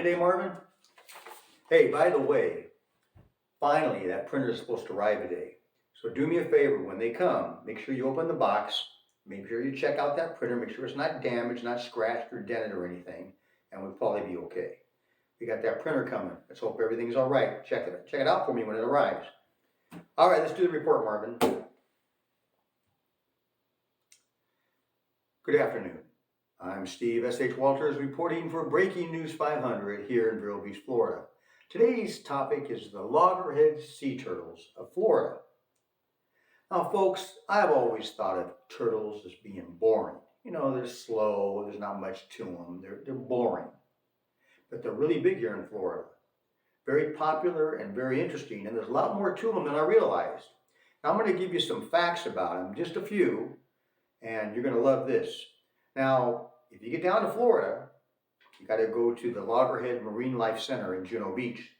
today, Marvin? Hey, by the way, finally that printer is supposed to arrive today. So do me a favor, when they come, make sure you open the box, make sure you check out that printer, make sure it's not damaged, not scratched or dented or anything, and we'll probably be okay. We got that printer coming. Let's hope everything's all right. Check it out for me when it arrives. All right, let's do the report, Marvin. Good afternoon. I'm Steve S.H. Walters reporting for Breaking News 500 here in Vero Beach, Florida. Today's topic is the Loggerhead Sea Turtles of Florida. Now, folks, I've always thought of turtles as being boring. You know, they're slow, there's not much to them, they're boring. But they're really big here in Florida. Very popular and very interesting, and there's a lot more to them than I realized. Now, I'm going to give you some facts about them, just a few, and you're going to love this. Now, if you get down to Florida, you got to go to the Loggerhead Marine Life Center in Juno Beach.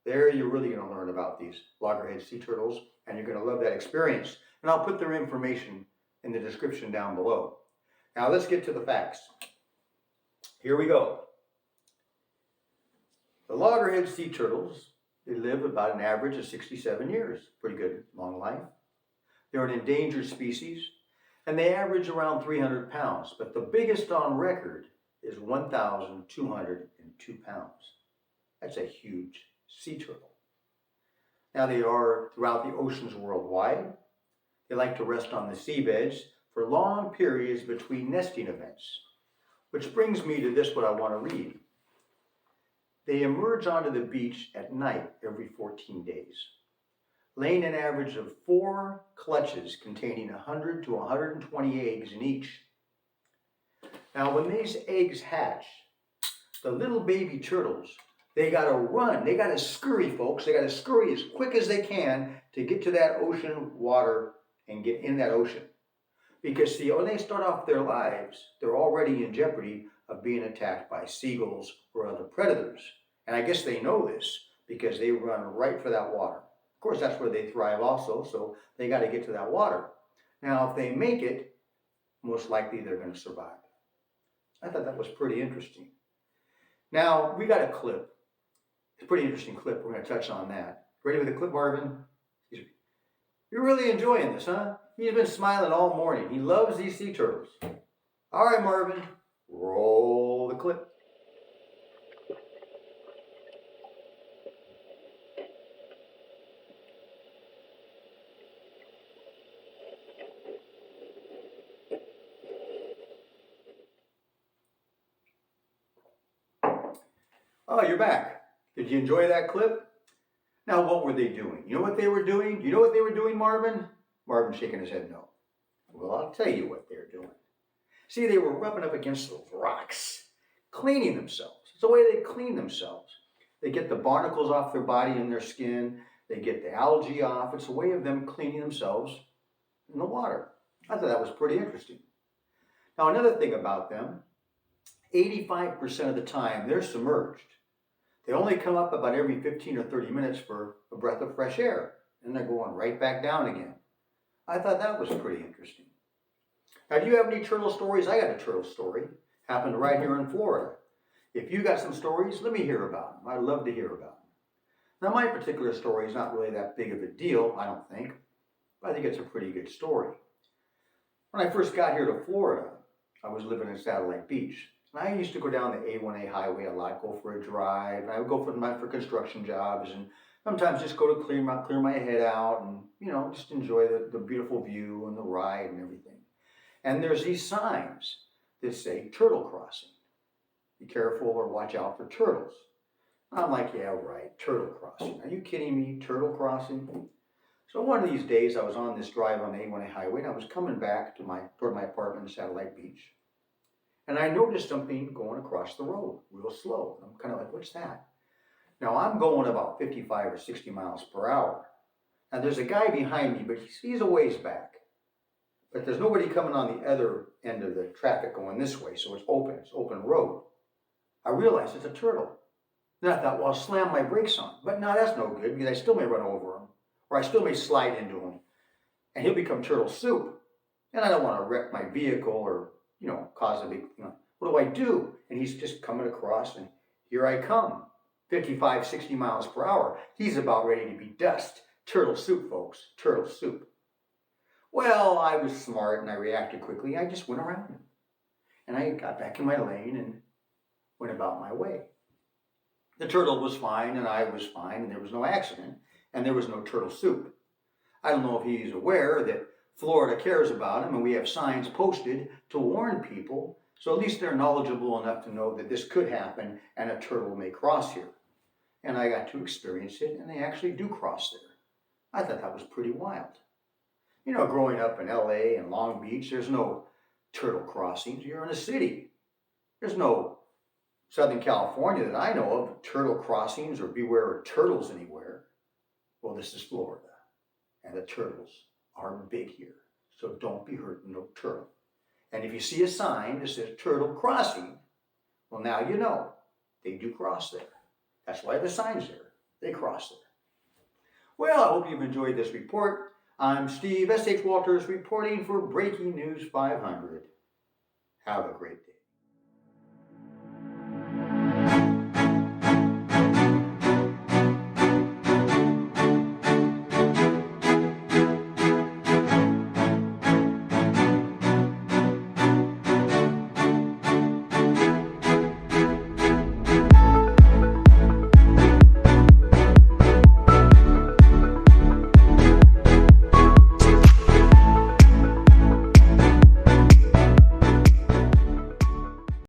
There you're really going to learn about these Loggerhead Sea Turtles, and you're going to love that experience. And I'll put their information in the description down below. Now let's get to the facts. Here we go. The Loggerhead Sea Turtles, they live about an average of 67 years. Pretty good, long life. They're an endangered species, and they average around 300 pounds. But the biggest on record is 1,202 pounds. That's a huge sea turtle. Now they are throughout the oceans worldwide. They like to rest on the seabeds for long periods between nesting events. Which brings me to this, what I want to read. They emerge onto the beach at night every 14 days, laying an average of 4 clutches containing 100 to 120 eggs in each. Now when these eggs hatch, the little baby turtles, they got to run, they got to scurry, folks. They got to scurry as quick as they can to get to that ocean water and get in that ocean. Because see, when they start off their lives, they're already in jeopardy of being attacked by seagulls or other predators. And I guess they know this because they run right for that water. Of course, that's where they thrive also, so they got to get to that water. Now, if they make it, most likely they're going to survive. I thought that was pretty interesting. Now, we got a clip. It's a pretty interesting clip. We're going to touch on that. Ready with the clip, Marvin? You're really enjoying this, huh? He's been smiling all morning. He loves these sea turtles. All right, Marvin, roll the clip. Oh, you're back. Did you enjoy that clip? Now, what were they doing? You know what they were doing? You know what they were doing, Marvin? Marvin shaking his head no. Well, I'll tell you what they're doing. See, they were rubbing up against those rocks, cleaning themselves. It's the way they clean themselves. They get the barnacles off their body and their skin. They get the algae off. It's a way of them cleaning themselves in the water. I thought that was pretty interesting. Now, another thing about them, 85% of the time they're submerged. They only come up about every 15 or 30 minutes for a breath of fresh air, and they're going right back down again. I thought that was pretty interesting. Now, do you have any turtle stories? I got a turtle story. Happened right here in Florida. If you got some stories, let me hear about them. I'd love to hear about them. Now, my particular story is not really that big of a deal, I don't think, but I think it's a pretty good story. When I first got here to Florida, I was living in Satellite Beach. And I used to go down the A1A highway a lot, go for a drive. And I would go for construction jobs and sometimes just go to clear my head out and, you know, just enjoy the beautiful view and the ride and everything. And there's these signs that say turtle crossing. Be careful or watch out for turtles. I'm like, yeah, right, turtle crossing. Are you kidding me? Turtle crossing? So one of these days I was on this drive on the A1A highway and I was coming back toward my apartment in Satellite Beach. And I noticed something going across the road, real slow. I'm kind of like, what's that? Now, I'm going about 55 or 60 miles per hour. Now, there's a guy behind me, but he's a ways back. But there's nobody coming on the other end of the traffic going this way, so it's open road. I realized it's a turtle. Then I thought, well, I'll slam my brakes on. But no, that's no good, because I still may run over him, or I still may slide into him, and he'll become turtle soup. And I don't want to wreck my vehicle or, cause a big, what do I do? And he's just coming across, and Here I come, 55, 60 miles per hour. He's about ready to be dust. Turtle soup, folks, turtle soup. Well, I was smart and I reacted quickly. I just went around him. And I got back in my lane and went about my way. The turtle was fine and I was fine and there was no accident and there was no turtle soup. I don't know if he's aware that Florida cares about him and we have signs posted to warn people, so at least they're knowledgeable enough to know that this could happen and a turtle may cross here. And I got to experience it and they actually do cross there. I thought that was pretty wild. You know, growing up in LA and Long Beach, there's no turtle crossings. You're in a city. There's no Southern California that I know of, turtle crossings or beware of turtles anywhere. Well, this is Florida, and the turtles are big here. So don't be hurting no turtle. And if you see a sign that says turtle crossing, well, now you know they do cross there. That's why the sign's there. They cross there. Well, I hope you've enjoyed this report. I'm Steve S.H. Walters reporting for Breaking News 500. Have a great day.